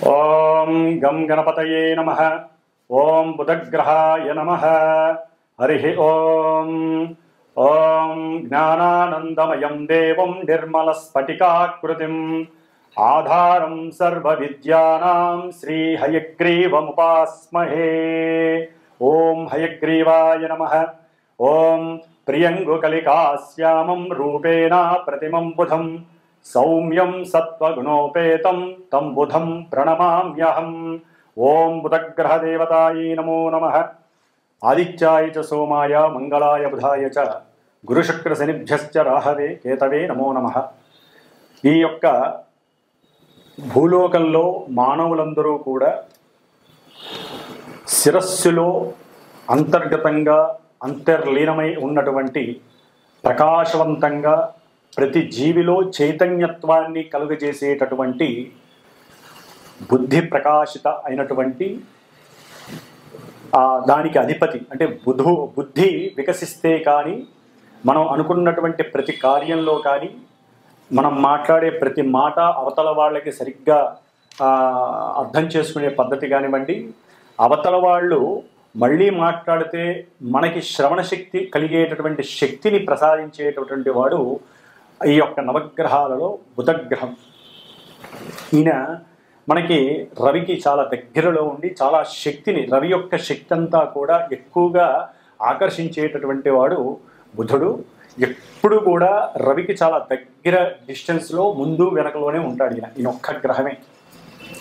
ఓం గం గణపతయే నమః. ఓం బుధగ్రహాయ నమః. హరి ఓం. ఓం జ్ఞానానందమయం దేవం నిర్మలస్ఫటికాకృతిం ఆధారం సర్వవిద్యానాం శ్రీ హయగ్రీవముపాస్మహే. ఓం హయగ్రీవాయ నమః. ఓం ప్రియంగుకలికాశ్యామం రూపేణ ప్రతిమం బుధం సౌమ్యం సత్వగుణోపేతం తం బుధం ప్రణమామ్యహం. ఓం బుధగ్రహదేవతాయై నమో నమః. ఆదిత్యాయ చ సోమాయ మంగళాయ బుధాయ చ గురుశుక్రశనిభ్యశ్చ రాహవే కేతవే నమో నమః. ఈ యొక్క భూలోకంలో మానవులందరూ కూడా శిరస్సులో అంతర్గతంగా అంతర్లీనమై ఉన్నటువంటి ప్రకాశవంతంగా ప్రతి జీవిలో చైతన్యత్వాన్ని కలుగజేసేటటువంటి బుద్ధి ప్రకాశిత అయినటువంటి దానికి అధిపతి అంటే బుద్ధి వికసిస్తే కానీ మనం అనుకున్నటువంటి ప్రతి కార్యంలో కానీ మనం మాట్లాడే ప్రతి మాట అవతల వాళ్ళకి సరిగ్గా అర్థం చేసుకునే పద్ధతి కానివ్వండి, అవతల వాళ్ళు మళ్ళీ మాట్లాడితే మనకి శ్రవణ శక్తి కలిగేటటువంటి శక్తిని ప్రసాదించేటటువంటి వాడు ఈ యొక్క నవగ్రహాలలో బుధగ్రహం. ఈయన మనకి రవికి చాలా దగ్గరలో ఉండి చాలా శక్తిని, రవి యొక్క శక్తి అంతా కూడా ఎక్కువగా ఆకర్షించేటటువంటి వాడు బుధుడు. ఎప్పుడు కూడా రవికి చాలా దగ్గర డిస్టెన్స్లో ముందు వెనకలోనే ఉంటాడు ఈయన ఒక్క గ్రహమే.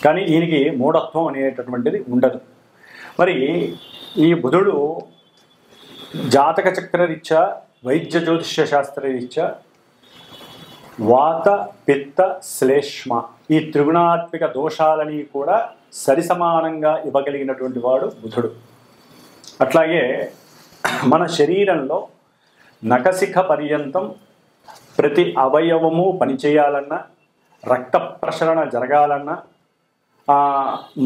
కానీ ఈయనకి మూఢత్వం అనేటటువంటిది ఉండదు. మరి ఈ బుధుడు జాతక చక్రరీత్యా, వైద్య జ్యోతిష్య శాస్త్రరీత్యా వాత పిత్త శ్లేష్మ ఈ త్రిగుణాత్మిక దోషాలని కూడా సరిసమానంగా ఇవ్వగలిగినటువంటి వాడు బుధుడు. అట్లాగే మన శరీరంలో నఖశిఖ పర్యంతం ప్రతి అవయవము పనిచేయాలన్నా, రక్త ప్రసరణ జరగాలన్నా,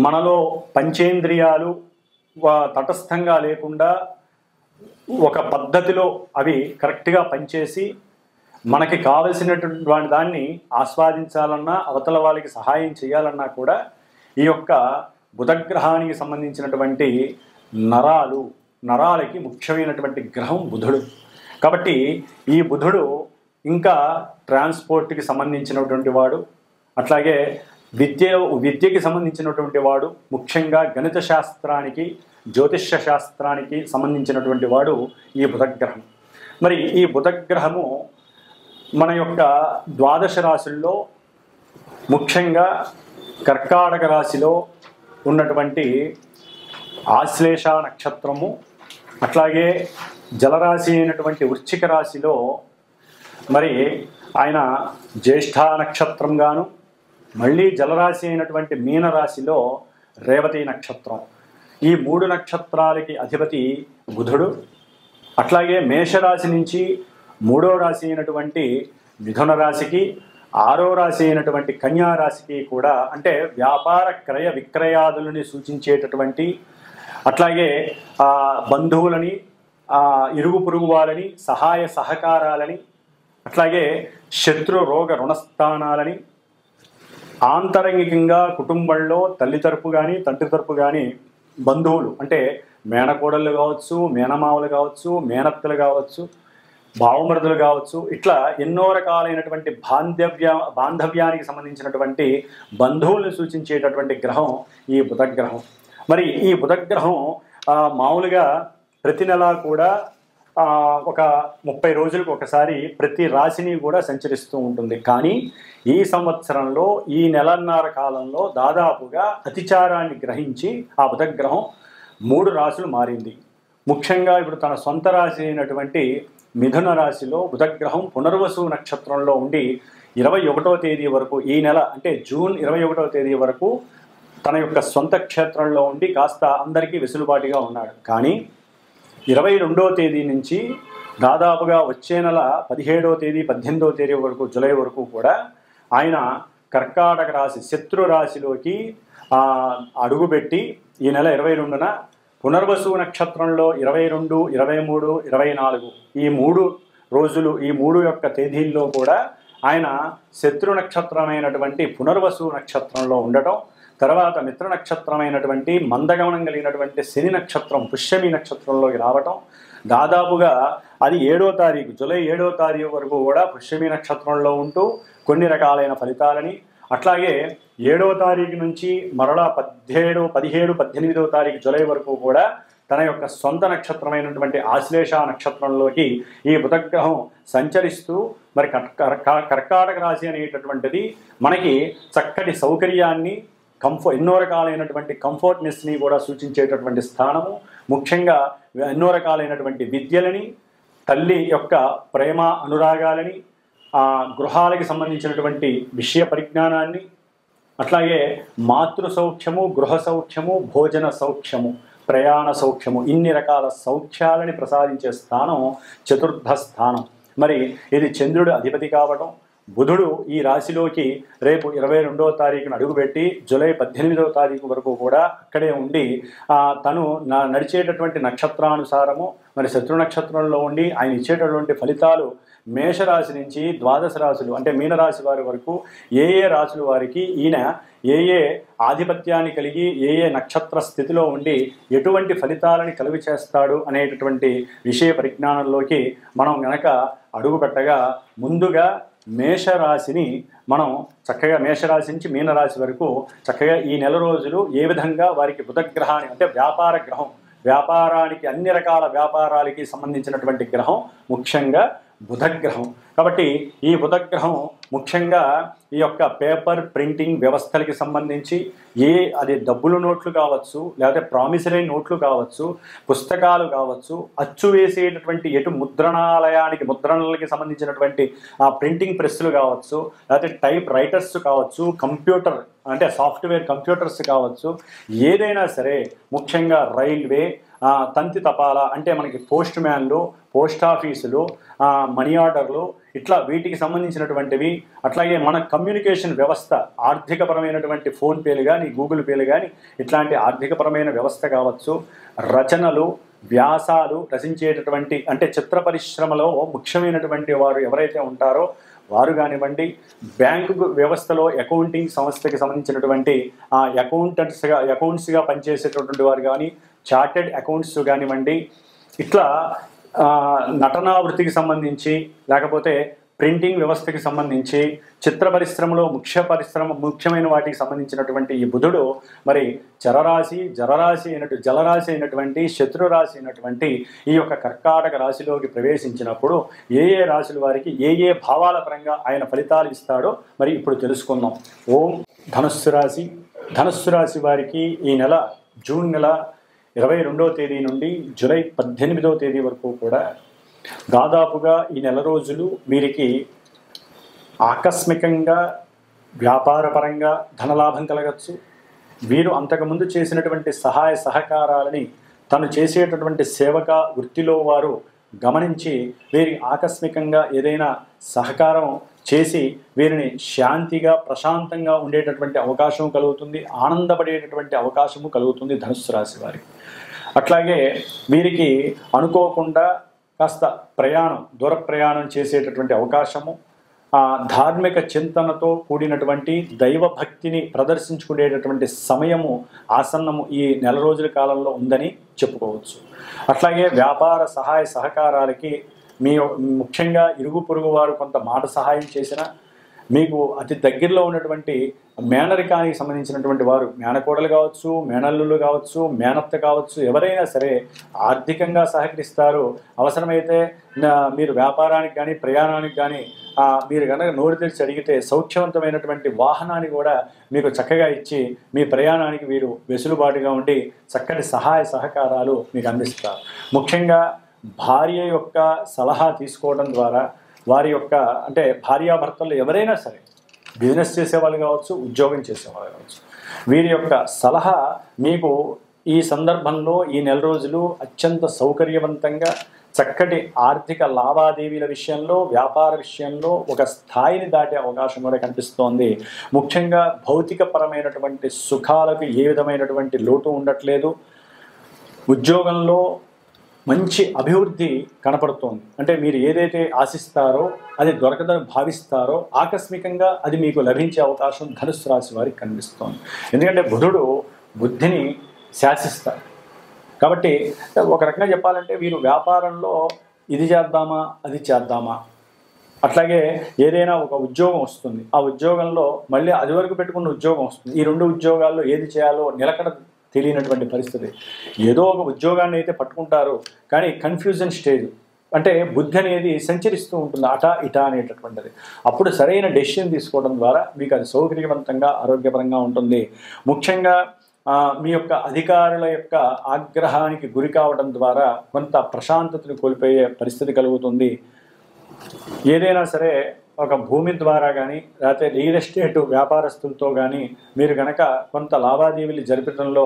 మనలో పంచేంద్రియాలు తటస్థంగా లేకుండా ఒక పద్ధతిలో అవి కరెక్ట్గా పనిచేసి మనకి కావలసినటువంటి దాన్ని ఆస్వాదించాలన్నా, అవతల వాళ్ళకి సహాయం చేయాలన్నా కూడా ఈ యొక్క బుధగ్రహానికి సంబంధించినటువంటి నరాలకి ముఖ్యమైనటువంటి గ్రహం బుధుడు. కాబట్టి ఈ బుధుడు ఇంకా ట్రాన్స్పోర్ట్కి సంబంధించినటువంటి వాడు, అట్లాగే విద్యకి సంబంధించినటువంటి వాడు, ముఖ్యంగా గణిత శాస్త్రానికి, జ్యోతిష్య శాస్త్రానికి సంబంధించినటువంటి వాడు ఈ బుధగ్రహం. మరి ఈ బుధగ్రహము మన యొక్క ద్వాదశ రాశుల్లో ముఖ్యంగా కర్కాటక రాశిలో ఉన్నటువంటి ఆశ్లేష నక్షత్రము, అట్లాగే జలరాశి అయినటువంటి వృశ్చిక రాశిలో మరి ఆయన జ్యేష్ఠ నక్షత్రంగాను, మళ్ళీ జలరాశి అయినటువంటి మీనరాశిలో రేవతి నక్షత్రం. ఈ 3 నక్షత్రాలకి అధిపతి బుధుడు. అట్లాగే మేషరాశి నుంచి 3వ రాశి అయినటువంటి మిథున రాశికి, 6వ రాశి అయినటువంటి కన్యా రాశికి కూడా, అంటే వ్యాపార క్రయ విక్రయాదులని సూచించేటటువంటి, అట్లాగే బంధువులని, ఇరుగు పొరుగు వాళ్ళని, సహాయ సహకారాలని, అట్లాగే శత్రు రోగ రుణస్థానాలని, ఆంతరంగికంగా కుటుంబంలో తల్లి తరపు కానీ తండ్రి తరపు కానీ బంధువులు అంటే మేనకోడళ్ళు కావచ్చు, మేనమావులు కావచ్చు, మేనత్తలు కావచ్చు, బావమరుదులు కావచ్చు, ఇట్లా ఎన్నో రకాలైనటువంటి బాంధవ్యానికి సంబంధించినటువంటి బంధువులను సూచించేటటువంటి గ్రహం ఈ బుధగ్రహం. మరి ఈ బుధగ్రహం మామూలుగా ప్రతి నెల కూడా ఒక 30 రోజులకు ఒకసారి ప్రతి రాశిని కూడా సంచరిస్తూ ఉంటుంది. కానీ ఈ సంవత్సరంలో ఈ నెలన్నర కాలంలో దాదాపుగా అతిచారాన్ని గ్రహించి ఆ బుధగ్రహం 3 రాశులు మారింది. ముఖ్యంగా ఇప్పుడు తన సొంత రాశి అయినటువంటి మిథున రాశిలో బుధగ్రహం పునర్వసు నక్షత్రంలో ఉండి 21వ తేదీ వరకు, ఈ నెల అంటే జూన్ 21వ తేదీ వరకు తన యొక్క సొంత క్షేత్రంలో ఉండి కాస్త అందరికీ వెసులుబాటుగా ఉన్నాడు. కానీ 22వ తేదీ నుంచి దాదాపుగా వచ్చే నెల 17వ తేదీ 18వ తేదీ వరకు, జూలై వరకు కూడా ఆయన కర్కాటక రాశి శత్రు రాశిలోకి అడుగుపెట్టి ఈ నెల 22న పునర్వసు నక్షత్రంలో 22, 23, 24 ఈ 3 రోజులు, ఈ 3 యొక్క తేదీల్లో కూడా ఆయన శత్రు నక్షత్రమైనటువంటి పునర్వసు నక్షత్రంలో ఉండటం, తర్వాత మిత్ర నక్షత్రమైనటువంటి మందగమనం కలిగినటువంటి శని నక్షత్రం పుష్యమి నక్షత్రంలోకి రావటం, దాదాపుగా అది 7వ తారీఖు జూలై 7వ తారీఖు వరకు కూడా పుష్యమి నక్షత్రంలో ఉంటూ కొన్ని రకాలైన ఫలితాలని, అట్లాగే 7వ తారీఖు నుంచి మరలా 17, 18వ తారీఖు జూలై వరకు కూడా తన యొక్క సొంత నక్షత్రమైనటువంటి ఆశ్లేష నక్షత్రంలోకి ఈ బుధగ్రహం సంచరిస్తూ మరి కర్కాటక రాశి అనేటటువంటిది మనకి చక్కటి సౌకర్యాన్ని ఎన్నో రకాలైనటువంటి కంఫర్ట్నెస్ని కూడా సూచించేటటువంటి స్థానము. ముఖ్యంగా ఎన్నో రకాలైనటువంటి విద్యలని, తల్లి యొక్క ప్రేమ అనురాగాలని, గృహాలకి సంబంధించినటువంటి విషయ పరిజ్ఞానాన్ని, అట్లాగే మాతృ సౌఖ్యము, గృహ సౌఖ్యము, భోజన సౌఖ్యము, ప్రయాణ సౌఖ్యము, ఇన్ని రకాల సౌఖ్యాలని ప్రసాదించే స్థానం చతుర్థ స్థానం. మరి ఇది చంద్రుడు అధిపతి కావడం, బుధుడు ఈ రాశిలోకి రేపు 22వ తారీఖున అడుగుపెట్టి జూలై 18వ తారీఖు వరకు కూడా అక్కడే ఉండి తను నడిచేటటువంటి నక్షత్రానుసారము మరి శత్రు నక్షత్రంలో ఉండి ఆయన ఇచ్చేటటువంటి ఫలితాలు మేషరాశి నుంచి ద్వాదశ రాశులు అంటే మీనరాశి వారి వరకు ఏ రాశుల వారికి ఈయన ఏ ఆధిపత్యాన్ని కలిగి ఏ నక్షత్ర స్థితిలో ఉండి ఎటువంటి ఫలితాలని కలుగు చేస్తాడు అనేటటువంటి విషయ పరిజ్ఞానంలోకి మనం గనక అడుగు పెట్టగా ముందుగా మేషరాశిని మనం చక్కగా మేషరాశి నుంచి మీనరాశి వరకు చక్కగా ఈ నెల రోజులు ఏ విధంగా వారికి బుధగ్రహాన్ని అంటే వ్యాపార గ్రహం, వ్యాపారానికి అన్ని రకాల వ్యాపారాలకి సంబంధించినటువంటి గ్రహం ముఖ్యంగా బుధగ్రహం. కాబట్టి ఈ బుధగ్రహం ముఖ్యంగా ఈ యొక్క పేపర్ ప్రింటింగ్ వ్యవస్థలకి సంబంధించి అది డబ్బులు నోట్లు కావచ్చు, లేకపోతే ప్రామిసరీ నోట్లు కావచ్చు, పుస్తకాలు కావచ్చు, అచ్చు వేసేటటువంటి ముద్రణలకి సంబంధించినటువంటి ప్రింటింగ్ ప్రెస్సులు కావచ్చు, లేకపోతే టైప్ రైటర్స్ కావచ్చు, కంప్యూటర్ అంటే సాఫ్ట్వేర్ కంప్యూటర్స్ కావచ్చు, ఏదైనా సరే ముఖ్యంగా రైల్వే, తంతి తపాలా అంటే మనకి పోస్ట్ మ్యాన్లు, పోస్ట్ ఆఫీసులు, మనీ ఆర్డర్లు, ఇట్లా వీటికి సంబంధించినటువంటివి, అట్లాగే మన కమ్యూనికేషన్ వ్యవస్థ ఆర్థికపరమైనటువంటి ఫోన్పేలు కానీ గూగుల్ పేలు కానీ ఇట్లాంటి ఆర్థికపరమైన వ్యవస్థ కావచ్చు, రచనలు, వ్యాసాలు రచించేటటువంటి అంటే చిత్ర పరిశ్రమలో ముఖ్యమైనటువంటి వారు ఎవరైతే ఉంటారో వారు కానివ్వండి, బ్యాంకు వ్యవస్థలో అకౌంటింగ్ సంస్థకి సంబంధించినటువంటి అకౌంట్స్గా పనిచేసేటటువంటి వారు కానీ, చార్టెడ్ అకౌంట్స్ కానివ్వండి, ఇట్లా నటనా వృత్తికి సంబంధించి లేకపోతే ప్రింటింగ్ వ్యవస్థకి సంబంధించి చిత్ర పరిశ్రమలో ముఖ్యమైన వాటికి సంబంధించినటువంటి ఈ బుధుడు మరి జలరాశి అయినటువంటి శత్రురాశి అయినటువంటి ఈ యొక్క కర్కాటక రాశిలోకి ప్రవేశించినప్పుడు ఏ రాశుల వారికి ఏ భావాల పరంగా ఆయన ఫలితాలు ఇస్తాడో మరి ఇప్పుడు తెలుసుకుందాం. ఓం ధనుస్సు రాశి వారికి ఈ నెల జూన్ నెల 22వ తేదీ నుండి జూలై 18వ తేదీ వరకు కూడా దాదాపుగా ఈ నెల రోజులు వీరికి ఆకస్మికంగా వ్యాపారపరంగా ధనలాభం కలగచ్చు. వీరు అంతకుముందు చేసినటువంటి సహాయ సహకారాలని తను చేసేటటువంటి సేవక వృత్తిలో వారు గమనించి వీరికి ఆకస్మికంగా ఏదైనా సహకారం చేసి వీరిని శాంతిగా ప్రశాంతంగా ఉండేటటువంటి అవకాశం కలుగుతుంది, ఆనందపడేటటువంటి అవకాశము కలుగుతుంది ధనుస్సు రాశి వారికి. అట్లాగే వీరికి అనుకోకుండా కాస్త దూర ప్రయాణం చేసేటటువంటి అవకాశము, ధార్మిక చింతనతో కూడినటువంటి దైవభక్తిని ప్రదర్శించుకునేటటువంటి సమయము ఆసన్నము ఈ నెల రోజుల కాలంలో ఉందని చెప్పుకోవచ్చు. అట్లాగే వ్యాపార సహాయ సహకారాలకి ముఖ్యంగా ఇరుగు పొరుగు వారు కొంత మాట సహాయం చేసిన, మీకు అతి దగ్గరలో ఉన్నటువంటి మేనరికానికి సంబంధించినటువంటి వారు మేనకోడలు కావచ్చు, మేనల్లులు కావచ్చు, మేనత్త కావచ్చు, ఎవరైనా సరే ఆర్థికంగా సహకరిస్తారు. అవసరమైతే మీరు వ్యాపారానికి కానీ ప్రయాణానికి కానీ మీరు కనుక నోరు తెరిచి అడిగితే సౌఖ్యవంతమైనటువంటి వాహనాన్ని కూడా మీకు చక్కగా ఇచ్చి మీ ప్రయాణానికి వీరు వెసులుబాటుగా ఉండి చక్కటి సహాయ సహకారాలు మీకు అందిస్తారు. ముఖ్యంగా భార్య యొక్క సలహా తీసుకోవడం ద్వారా వారి యొక్క అంటే భార్యాభర్తలు ఎవరైనా సరే బిజినెస్ చేసేవాళ్ళు కావచ్చు, ఉద్యోగం చేసేవాళ్ళు కావచ్చు, వీరి యొక్క సలహా మీకు ఈ సందర్భంలో ఈ నెల రోజులు అత్యంత సౌకర్యవంతంగా చక్కటి ఆర్థిక లావాదేవీల విషయంలో, వ్యాపార విషయంలో ఒక స్థాయిని దాటే అవకాశం కూడా కనిపిస్తోంది. ముఖ్యంగా భౌతికపరమైనటువంటి సుఖాలకు ఏ విధమైనటువంటి లోటు ఉండట్లేదు. ఉద్యోగంలో మంచి అభివృద్ధి కనపడుతోంది. అంటే మీరు ఏదైతే ఆశిస్తారో అది దొరకదని భావిస్తారో ఆకస్మికంగా అది మీకు లభించే అవకాశం ధనుస్సు రాశి వారికి కనిపిస్తోంది. ఎందుకంటే బుధుడు బుద్ధిని శాసిస్తాడు. కాబట్టి ఒక రకంగా చెప్పాలంటే వీరు వ్యాపారంలో ఇది చేద్దామా అది చేద్దామా, అట్లాగే ఏదైనా ఒక ఉద్యోగం వస్తుంది, ఆ ఉద్యోగంలో మళ్ళీ అది వరకు పెట్టుకున్న ఉద్యోగం వస్తుంది, ఈ రెండు ఉద్యోగాల్లో ఏది చేయాలో నిలకడ తెలియనటువంటి పరిస్థితి. ఏదో ఒక ఉద్యోగాన్ని అయితే పట్టుకుంటారు కానీ కన్ఫ్యూజన్ స్టేజ్, అంటే బుద్ధి అనేది సంచరిస్తూ ఉంటుంది అటా ఇటా అనేటటువంటిది. అప్పుడు సరైన డెసిషన్ తీసుకోవడం ద్వారా మీకు అది సౌకర్యవంతంగా ఆరోగ్యపరంగా ఉంటుంది. ముఖ్యంగా మీ యొక్క అధికారుల యొక్క ఆగ్రహానికి గురి కావడం ద్వారా కొంత ప్రశాంతతను కోల్పోయే పరిస్థితి కలుగుతుంది. ఏదైనా సరే ఒక భూమి ద్వారా కానీ లేకపోతే రియల్ ఎస్టేట్ వ్యాపారస్తులతో కానీ మీరు కనుక కొంత లావాదేవీలు జరపడంలో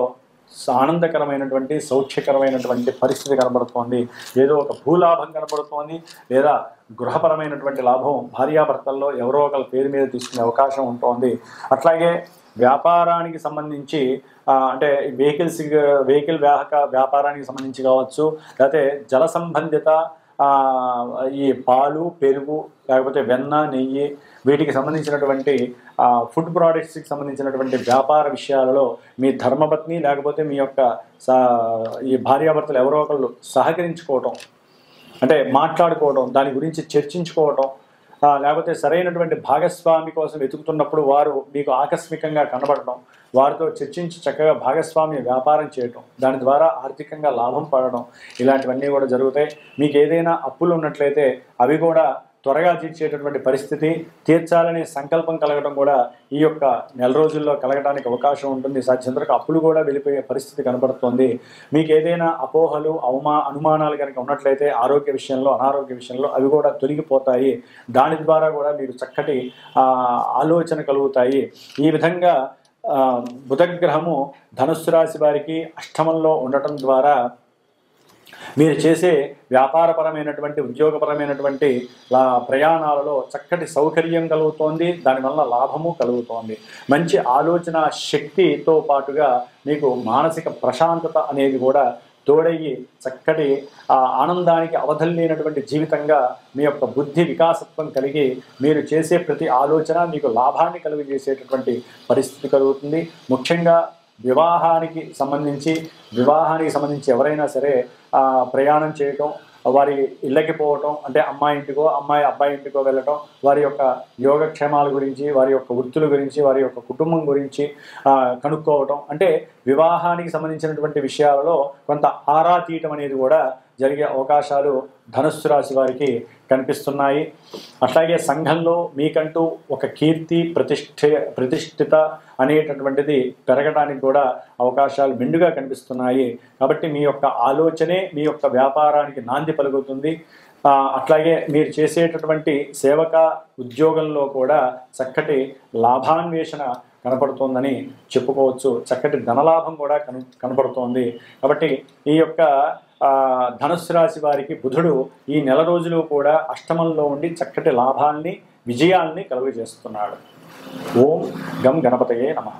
ఆనందకరమైనటువంటి సౌఖ్యకరమైనటువంటి పరిస్థితి కనబడుతోంది. ఏదో ఒక భూలాభం కనబడుతోంది, లేదా గృహపరమైనటువంటి లాభం భార్యాభర్తల్లో ఎవరో ఒకరి పేరు మీద తీసుకునే అవకాశం ఉంటుంది. అట్లాగే వ్యాపారానికి సంబంధించి అంటే వెహికల్ వ్యాపారానికి సంబంధించి కావచ్చు, లేకపోతే జల సంబంధిత ఈ పాలు పెరుగు లేకపోతే వెన్న నెయ్యి వీటికి సంబంధించినటువంటి ఫుడ్ ప్రోడక్ట్స్కి సంబంధించినటువంటి వ్యాపార విషయాలలో మీ ధర్మపత్ని లేకపోతే మీ యొక్క ఈ భార్యాభర్తలు ఎవరో ఒకళ్ళు సహకరించుకోవటం, అంటే మాట్లాడుకోవడం, దాని గురించి చర్చించుకోవటం, లేకపోతే సరైనటువంటి భాగస్వామి కోసం వెతుకుతున్నప్పుడు వారు మీకు ఆకస్మికంగా కనబడటం, వారితో చర్చించి చక్కగా భాగస్వామ్య వ్యాపారం చేయటం, దాని ద్వారా ఆర్థికంగా లాభం పడడం, ఇలాంటివన్నీ కూడా జరుగుతాయి. మీకు ఏదైనా అప్పులు ఉన్నట్లయితే అవి కూడా త్వరగా తీర్చేటటువంటి పరిస్థితి, తీర్చాలనే సంకల్పం కలగడం కూడా ఈ యొక్క నెల రోజుల్లో కలగడానికి అవకాశం ఉంటుంది. సాధ్యంతరకు అప్పులు కూడా వెళ్ళిపోయే పరిస్థితి కనబడుతుంది. మీకు ఏదైనా అపోహలు అనుమానాలు కనుక ఉన్నట్లయితే ఆరోగ్య విషయంలో అనారోగ్య విషయంలో అవి కూడా తొలగిపోతాయి. దాని ద్వారా కూడా మీరు చక్కటి ఆలోచన కలుగుతాయి. ఈ విధంగా బుధగ్రహము ధనుస్సు రాశి వారికి అష్టమంలో ఉండటం ద్వారా మీరు చేసే వ్యాపారపరమైనటువంటి ఉద్యోగపరమైనటువంటి ప్రయాణాలలో చక్కటి సౌకర్యం కలుగుతోంది, దానివల్ల లాభము కలుగుతోంది. మంచి ఆలోచన శక్తితో పాటుగా మీకు మానసిక ప్రశాంతత అనేది కూడా తోడయ్యి చక్కటి ఆనందానికి అవధులేనటువంటి జీవితంగా మీ యొక్క బుద్ధి వికాసత్వం కలిగి మీరు చేసే ప్రతి ఆలోచన మీకు లాభాన్ని కలుగజేసేటటువంటి పరిస్థితి కలుగుతుంది. ముఖ్యంగా వివాహానికి సంబంధించి ఎవరైనా సరే ప్రయాణం చేయటం, వారి ఇళ్ళకి పోవటం, అంటే అమ్మాయి ఇంటికో అబ్బాయి ఇంటికో వెళ్ళటం, వారి యొక్క యోగక్షేమాల గురించి, వారి యొక్క వృత్తుల గురించి, వారి యొక్క కుటుంబం గురించి కనుక్కోవటం, అంటే వివాహానికి సంబంధించినటువంటి విషయాలలో కొంత ఆరా తీయటం అనేది కూడా జరిగే అవకాశాలు ధనుస్సు రాశి వారికి కనిపిస్తున్నాయి. అట్లాగే సంఘంలో మీకంటూ ఒక కీర్తి ప్రతిష్ఠిత అనేటటువంటిది పెరగడానికి కూడా అవకాశాలు మెండుగా కనిపిస్తున్నాయి. కాబట్టి మీ యొక్క ఆలోచనే మీ యొక్క వ్యాపారానికి నాంది పలుకుతుంది. అట్లాగే మీరు చేసేటటువంటి సేవక ఉద్యోగంలో కూడా చక్కటి లాభాన్వేషణ కనపడుతోందని చెప్పుకోవచ్చు. చక్కటి ధనలాభం కూడా కనపడుతోంది. కాబట్టి ఈ యొక్క ధనుస్సు రాశి వారికి బుధుడు ఈ నెల రోజులు కూడా అష్టమంలో ఉండి చక్కటి లాభాల్ని విజయాల్ని కలుగజేస్తున్నాడు. ఓం గం గణపతయే నమః.